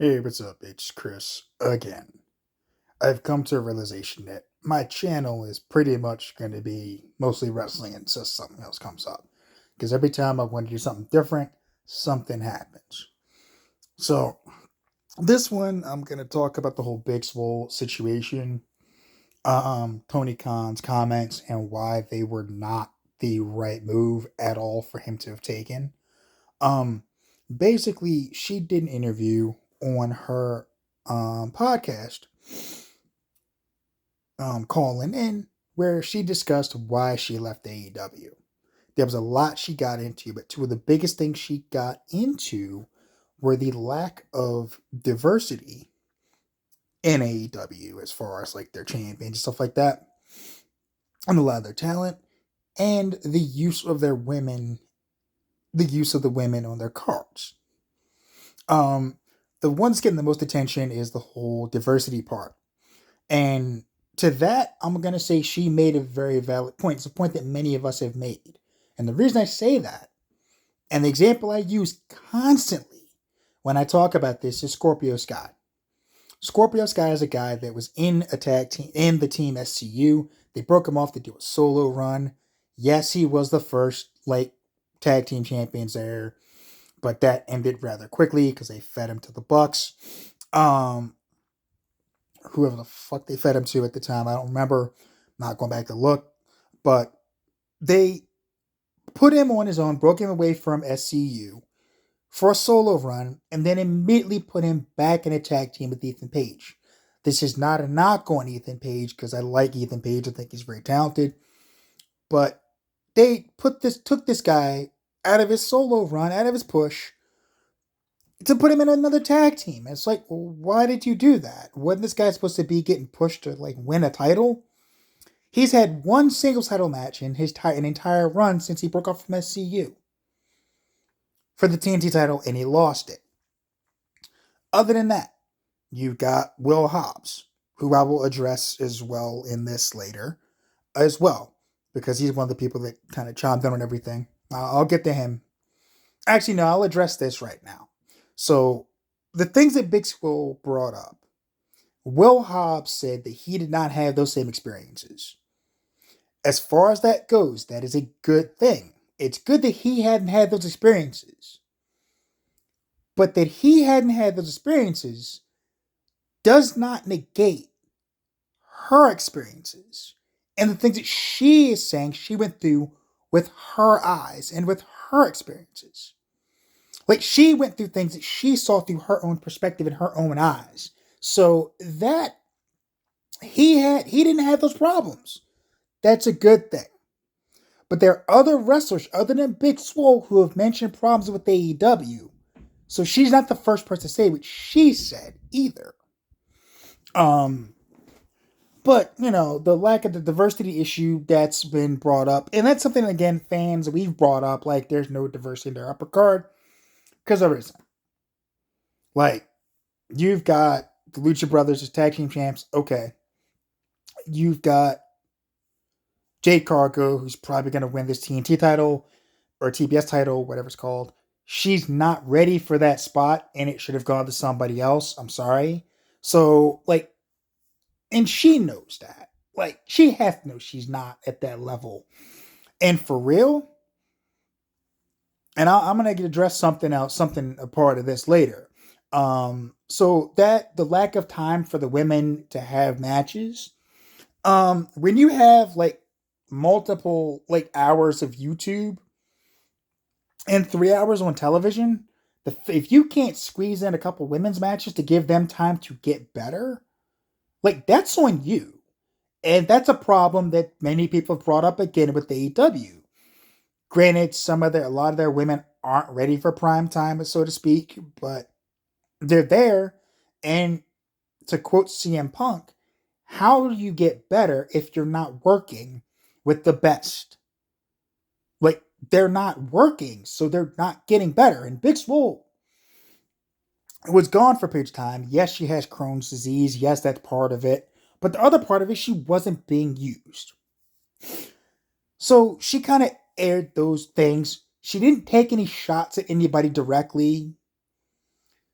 Hey, what's up? It's Chris again. I've come to a realization that my channel is pretty much going to be mostly wrestling until something else comes up. Because every time I want to do something different, something happens. So, this one, I'm going to talk about the whole Big Swole situation, Tony Khan's comments, and why they were not the right move at all for him to have taken. Um, Basically, she did an interview on her podcast, calling in, where she discussed why she left AEW. There was a lot she got into, but two of the biggest things she got into were the lack of diversity in AEW as far as like their champions and stuff like that, and a lot of their talent, and the use of their women, the use of the women on their cards. Um, the one that's getting the most attention is the whole diversity part. And to that, I'm going to say she made a very valid point. It's a point that many of us have made. And the reason I say that, and the example I use constantly when I talk about this, is Scorpio Sky. Scorpio Sky is a guy that was in a tag team, in the team SCU. They broke him off to do a solo run. Yes, he was the first, like, tag team champions there, but that ended rather quickly because they fed him to the Bucks. Um, Whoever the fuck they fed him to at the time, I don't remember. Not going back to look, but they put him on his own, broke him away from SCU for a solo run, and then immediately put him back in a tag team with Ethan Page. This is not a knock on Ethan Page because I like Ethan Page. I think he's very talented, but they took this guy out of his solo run, out of his push, to put him in another tag team. It's like, well, why did you do that? Wasn't this guy supposed to be getting pushed to like win a title? He's had one single title match in his an entire run since he broke off from SCU for the TNT title, and he lost it. Other than that, you've got Will Hobbs, who I will address as well in this later, as well, because he's one of the people that kind of chimed in on everything. I'll get to him. Actually, no, I'll address this right now. So, the things that Big Swole brought up, Will Hobbs said that he did not have those same experiences. As far as that goes, that is a good thing. It's good that he hadn't had those experiences. But that he hadn't had those experiences does not negate her experiences and the things that she is saying she went through with her eyes and with her experiences. Like, she went through things that she saw through her own perspective and her own eyes. So that he didn't have those problems. That's a good thing. But there are other wrestlers other than Big Swole who have mentioned problems with AEW. So she's not the first person to say what she said either. Um, but you know, the lack of the diversity issue that's been brought up, and that's something again fans we've brought up. Like, there's no diversity in their upper card because there isn't. Like, you've got the Lucha Brothers as tag team champs. Okay, you've got Jade Cargo, who's probably going to win this TNT title or TBS title, whatever it's called. She's not ready for that spot, and it should have gone to somebody else. I'm sorry. So, like, and she knows that. Like, she has to know she's not at that level. And for real, and I'm gonna address something else, something a part of this later. So that the lack of time for the women to have matches, when you have like multiple like hours of YouTube and 3 hours on television, if you can't squeeze in a couple women's matches to give them time to get better, like, that's on you. And that's a problem that many people have brought up again with AEW. Granted, a lot of their women aren't ready for prime time, so to speak, but they're there. And to quote CM Punk, how do you get better if you're not working with the best? Like, they're not working, so they're not getting better. And Big Swole was gone for a period of time. Yes, she has Crohn's disease. Yes, that's part of it. But the other part of it, she wasn't being used. So she kind of aired those things. She didn't take any shots at anybody directly.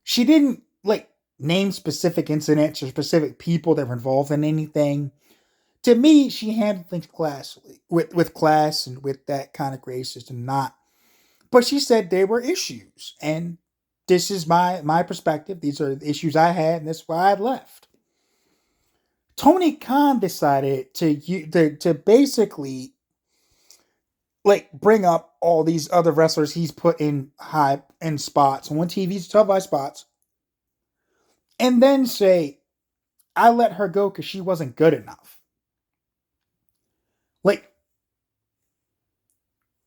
She didn't, like, name specific incidents or specific people that were involved in anything. To me, she handled things classily, with class and with that kind of graces, and not. But she said there were issues, and this is my perspective. These are the issues I had, and that's why I left. Tony Khan decided to basically like bring up all these other wrestlers he's put in high in spots on TV's televised spots, and then say, "I let her go because she wasn't good enough." Like,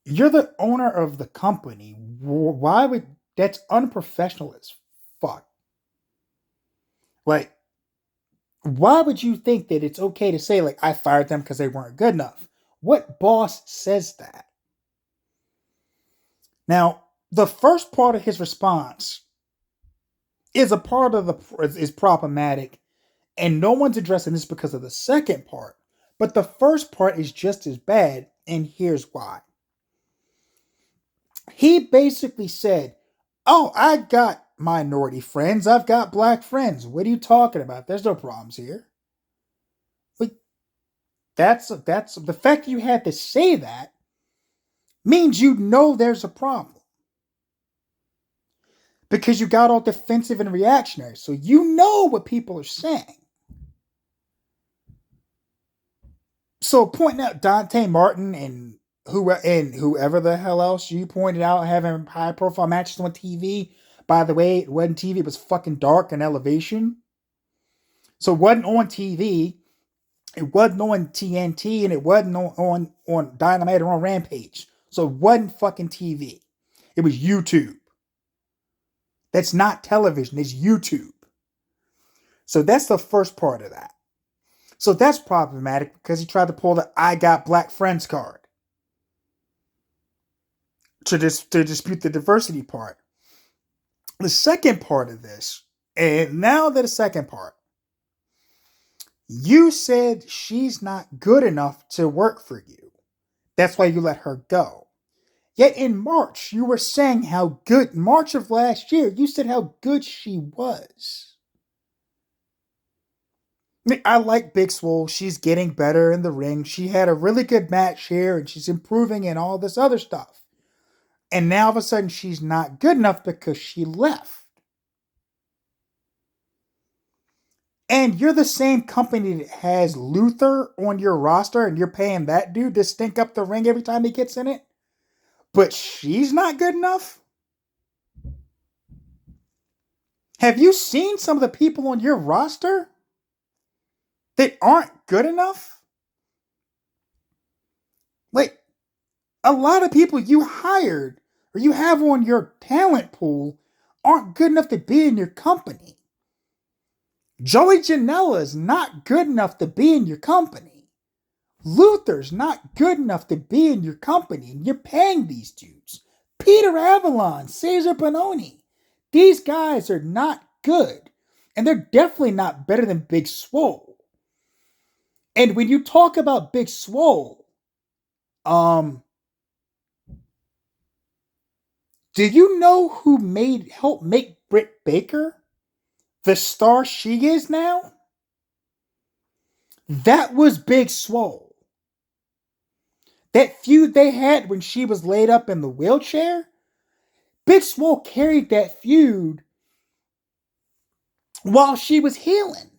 you're the owner of the company. Why would that's unprofessional as fuck? Like, why would you think that it's okay to say like I fired them because they weren't good enough? What boss says that? Now, the first part of his response is a part of the is problematic, and no one's addressing this because of the second part. But the first part is just as bad, and here's why. He basically said, "Oh, I got minority friends. I've got black friends. What are you talking about? There's no problems here." Like, that's the fact you had to say that means you know there's a problem. Because you got all defensive and reactionary. So you know what people are saying. So pointing out Dante Martin and whoever the hell else you pointed out having high profile matches on TV. By the way, it wasn't TV, it was fucking dark and elevation. So it wasn't on TV, it wasn't on TNT, and it wasn't on Dynamite or on Rampage. So it wasn't fucking TV. It was YouTube. That's not television, it's YouTube. So that's the first part of that. So that's problematic because he tried to pull the "I got black friends" card to dispute the diversity part. The second part of this, and now the second part, you said she's not good enough to work for you. That's why you let her go. Yet in March, you were saying how good, March of last year, you said how good she was. I like Big Swole. She's getting better in the ring. She had a really good match here, and she's improving and all this other stuff. And now all of a sudden, she's not good enough because she left. And you're the same company that has Luther on your roster, and you're paying that dude to stink up the ring every time he gets in it? But she's not good enough? Have you seen some of the people on your roster that aren't good enough? Like, a lot of people you hired or you have on your talent pool aren't good enough to be in your company. Joey Janela is not good enough to be in your company. Luther's not good enough to be in your company, and you're paying these dudes. Peter Avalon, Cesar Bononi. These guys are not good, and they're definitely not better than Big Swole. And when you talk about Big Swole, do you know who helped make Britt Baker the star she is now? That was Big Swole. That feud they had when she was laid up in the wheelchair, Big Swole carried that feud while she was healing.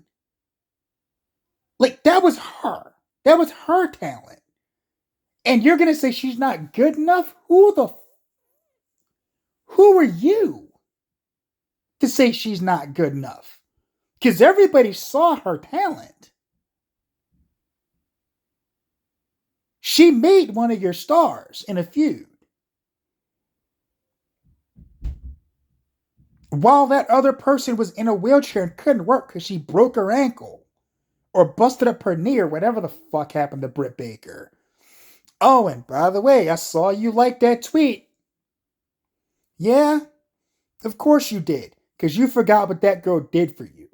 Like, that was her. That was her talent. And you're going to say she's not good enough? Who are you to say she's not good enough? Because everybody saw her talent. She made one of your stars in a feud. While that other person was in a wheelchair and couldn't work because she broke her ankle or busted up her knee or whatever the fuck happened to Britt Baker. Oh, and by the way, I saw you like that tweet. Yeah, of course you did, because you forgot what that girl did for you.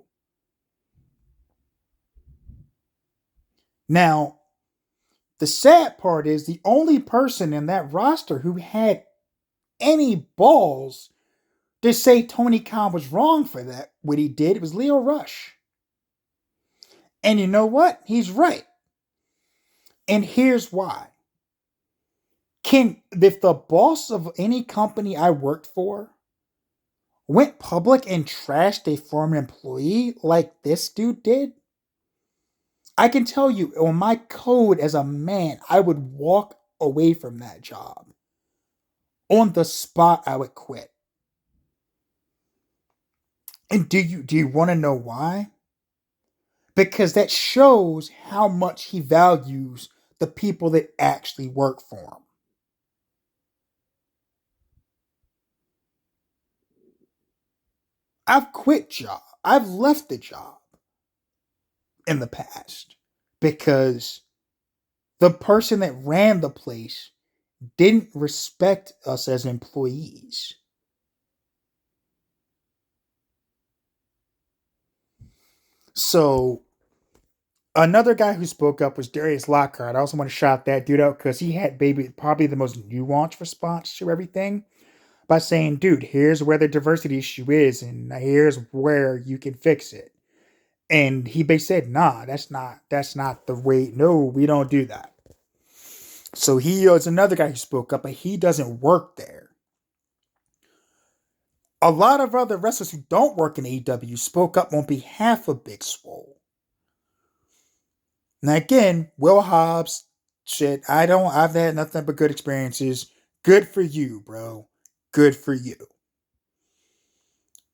Now, the sad part is the only person in that roster who had any balls to say Tony Khan was wrong for that, what he did, was Leo Rush. And you know what? He's right. And here's why. If the boss of any company I worked for went public and trashed a former employee like this dude did, I can tell you on my code as a man, I would walk away from that job. On the spot, I would quit. And do you want to know why? Because that shows how much he values the people that actually work for him. I've quit job. I've left the job in the past because the person that ran the place didn't respect us as employees. So another guy who spoke up was Darius Lockhart. I also want to shout that dude out because he had probably the most nuanced response to everything by saying, dude, here's where the diversity issue is, and here's where you can fix it. And he basically said, nah, that's not the way. No, we don't do that. So he is another guy who spoke up, but he doesn't work there. A lot of other wrestlers who don't work in AEW spoke up on behalf of Big Swole. Now again, Will Hobbs, shit, I've had nothing but good experiences. Good for you, bro. Good for you.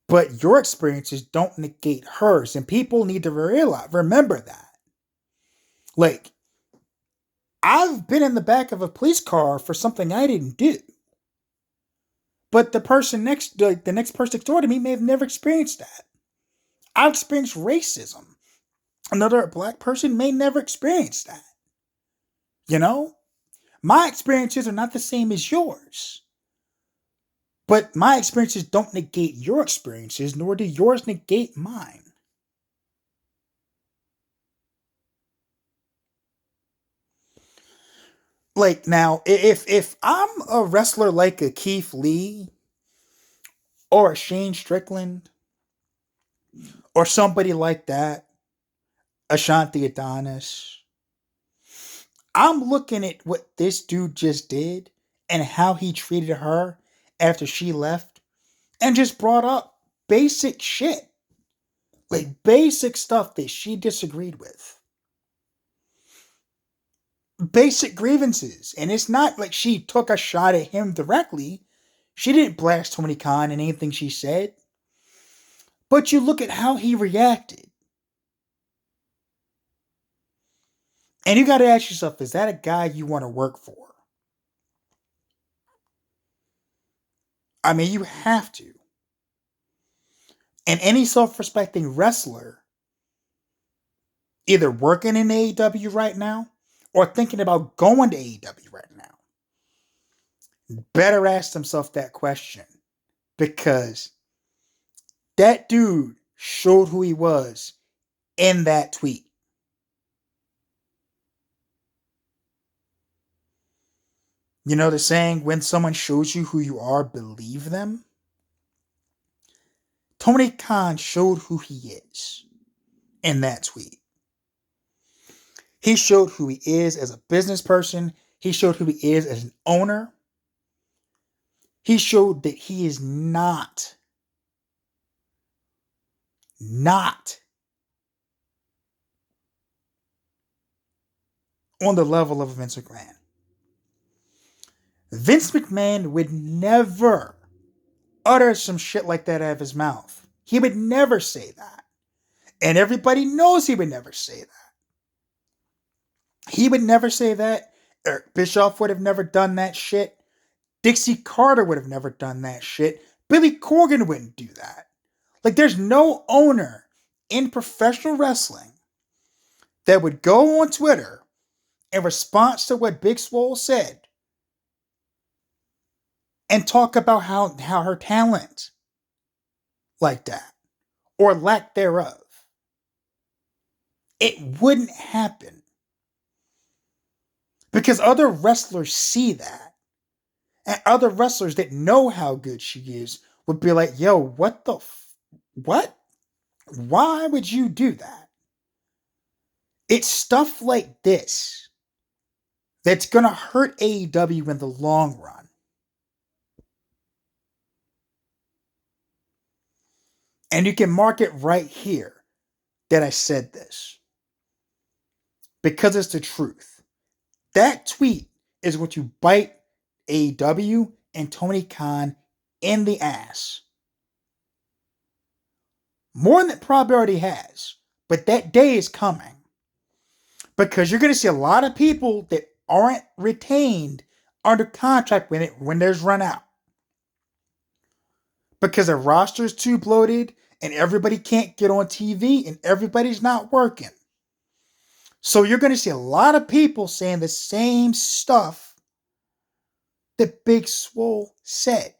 But your experiences don't negate hers, and people need to remember that. Like, I've been in the back of a police car for something I didn't do. But the next person next door to me may have never experienced that. I've experienced racism. Another black person may never experience that. You know? My experiences are not the same as yours. But my experiences don't negate your experiences, nor do yours negate mine. Like now, if I'm a wrestler like a Keith Lee or a Shane Strickland or somebody like that, Ashanti Adonis, I'm looking at what this dude just did and how he treated her after she left and just brought up basic shit. Like basic stuff that she disagreed with. Basic grievances. And it's not like she took a shot at him directly. She didn't blast Tony Khan in anything she said. But you look at how he reacted. And you got to ask yourself, is that a guy you want to work for? I mean, you have to. And any self-respecting wrestler, either working in AEW right now or thinking about going to AEW right now, better ask themselves that question. Because that dude showed who he was in that tweet. You know the saying, when someone shows you who you are, believe them? Tony Khan showed who he is in that tweet. He showed who he is as a business person. He showed who he is as an owner. He showed that he is not on the level of Vince McMahon. Vince McMahon would never utter some shit like that out of his mouth. He would never say that. And everybody knows he would never say that. He would never say that. Eric Bischoff would have never done that shit. Dixie Carter would have never done that shit. Billy Corgan wouldn't do that. Like, there's no owner in professional wrestling that would go on Twitter in response to what Big Swole said and talk about how her talent like that or lack thereof. It wouldn't happen because other wrestlers see that, and other wrestlers that know how good she is would be like, yo, what? Why would you do that? It's stuff like this that's going to hurt AEW in the long run. And you can mark it right here that I said this because it's the truth. That tweet is going to bite AEW and Tony Khan in the ass. More than it probably already has. But that day is coming. Because you're going to see a lot of people that aren't retained under contract when there's run out. Because their roster is too bloated and everybody can't get on TV and everybody's not working. So you're going to see a lot of people saying the same stuff that Big Swole said.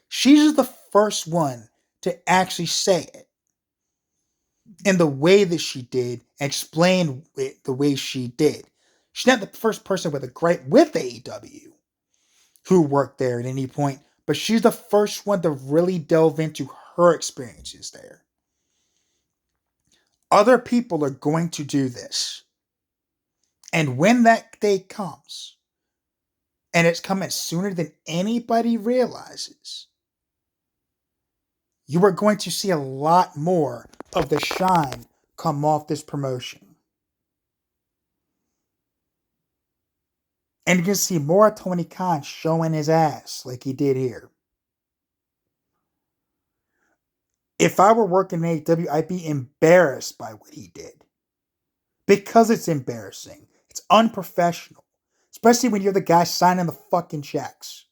She's the first one to actually say it. In the way that she did, and explain it the way she did. She's not the first person with a gripe with AEW who worked there at any point, but she's the first one to really delve into her experiences there. Other people are going to do this. And when that day comes, and it's coming sooner than anybody realizes, you are going to see a lot more of the shine come off this promotion. And you can see more of Tony Khan showing his ass like he did here. If I were working in AEW, I'd be embarrassed by what he did. Because it's embarrassing. It's unprofessional. Especially when you're the guy signing the fucking checks.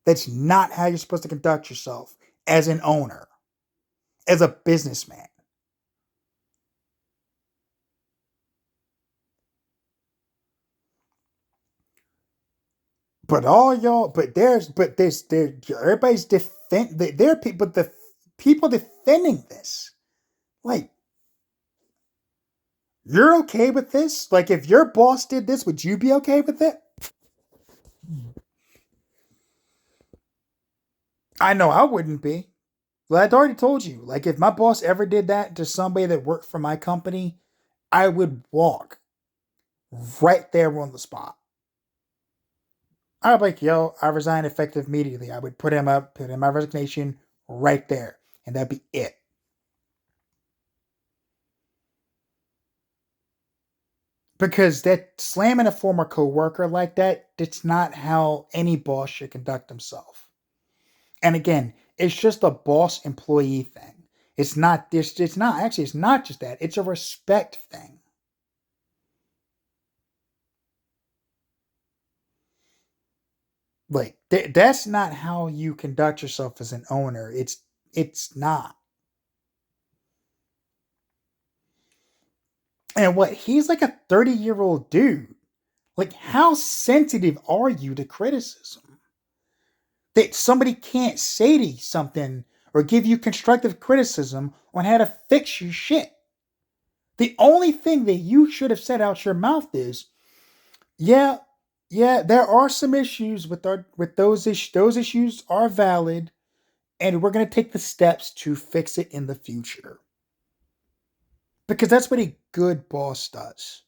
That's not how you're supposed to conduct yourself as an owner. As a businessman. But all y'all, everybody's there are people, the people defending this. Like, you're okay with this? Like, if your boss did this, would you be okay with it? I know I wouldn't be. Well, I'd already told you. Like, if my boss ever did that to somebody that worked for my company, I would walk right there on the spot. I'd be like, yo, I resign effective immediately. I would put in my resignation right there. And that'd be it. Because that slamming a former coworker like that, that's not how any boss should conduct himself. And again, it's just a boss employee thing. It's not this, it's not just that. It's a respect thing. Like that's not how you conduct yourself as an owner. It's not. And what he's like a 30-year-old dude. Like how sensitive are you to criticism? That somebody can't say to you something or give you constructive criticism on how to fix your shit. The only thing that you should have said out your mouth is, yeah, there are some issues with those issues. Those issues are valid, and we're gonna take the steps to fix it in the future. Because that's what a good boss does.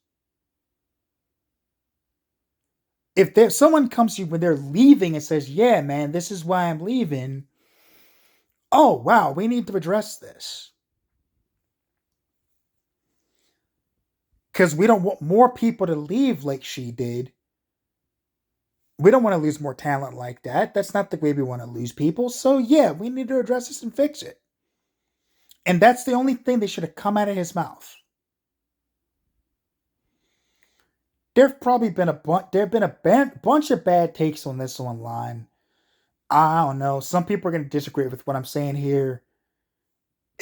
If there's someone comes to you when they're leaving and says, "Yeah, man, this is why I'm leaving," oh wow, we need to address this. Because we don't want more people to leave like she did. We don't want to lose more talent like that. That's not the way we want to lose people. So yeah, we need to address this and fix it. And that's the only thing that should have come out of his mouth. There've probably been bunch of bad takes on this online. I don't know. Some people are going to disagree with what I'm saying here.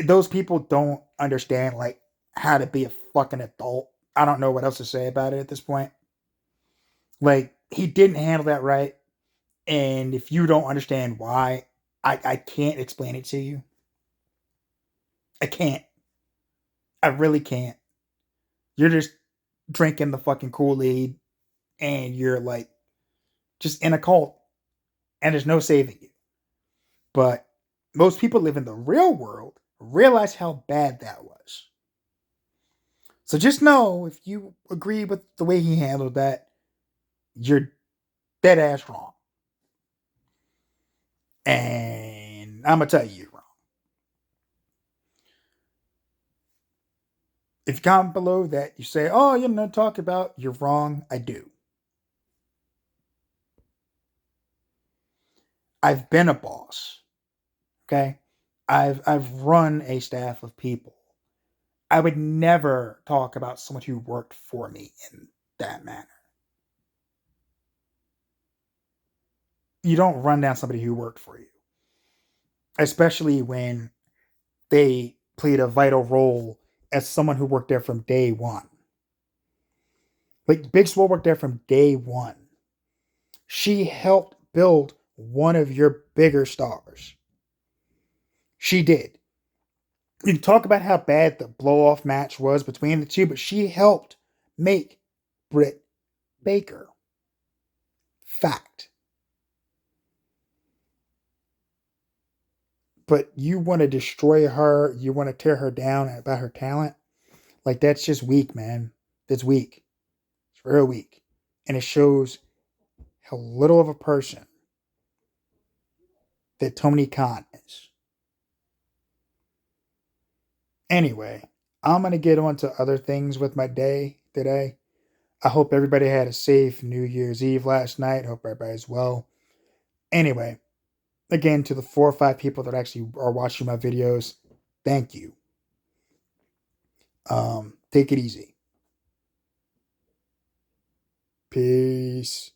Those people don't understand like how to be a fucking adult. I don't know what else to say about it at this point. Like he didn't handle that right, and if you don't understand why, I can't explain it to you. I can't. I really can't. You're just drinking the fucking Kool-Aid and you're like just in a cult, and there's no saving you. But most people live in the real world realize how bad that was. So just know if you agree with the way he handled that, you're dead ass wrong. And I'm gonna tell you you're wrong. If you comment below that you say, oh, you know, talk about, you're wrong, I do. I've been a boss. Okay. I've run a staff of people. I would never talk about someone who worked for me in that manner. You don't run down somebody who worked for you, especially when they played a vital role as someone who worked there from day one. Like Big Swole worked there from day one. She helped build one of your bigger stars. She did. You can talk about how bad the blow off match was between the two, but she helped make Britt Baker. Fact. But you want to destroy her, you want to tear her down about her talent. Like, that's just weak, man. That's weak. It's real weak. And it shows how little of a person that Tony Khan is. Anyway, I'm going to get on to other things with my day today. I hope everybody had a safe New Year's Eve last night. Hope everybody's well. Anyway, again, to the 4 or 5 people that actually are watching my videos, thank you. Take it easy. Peace.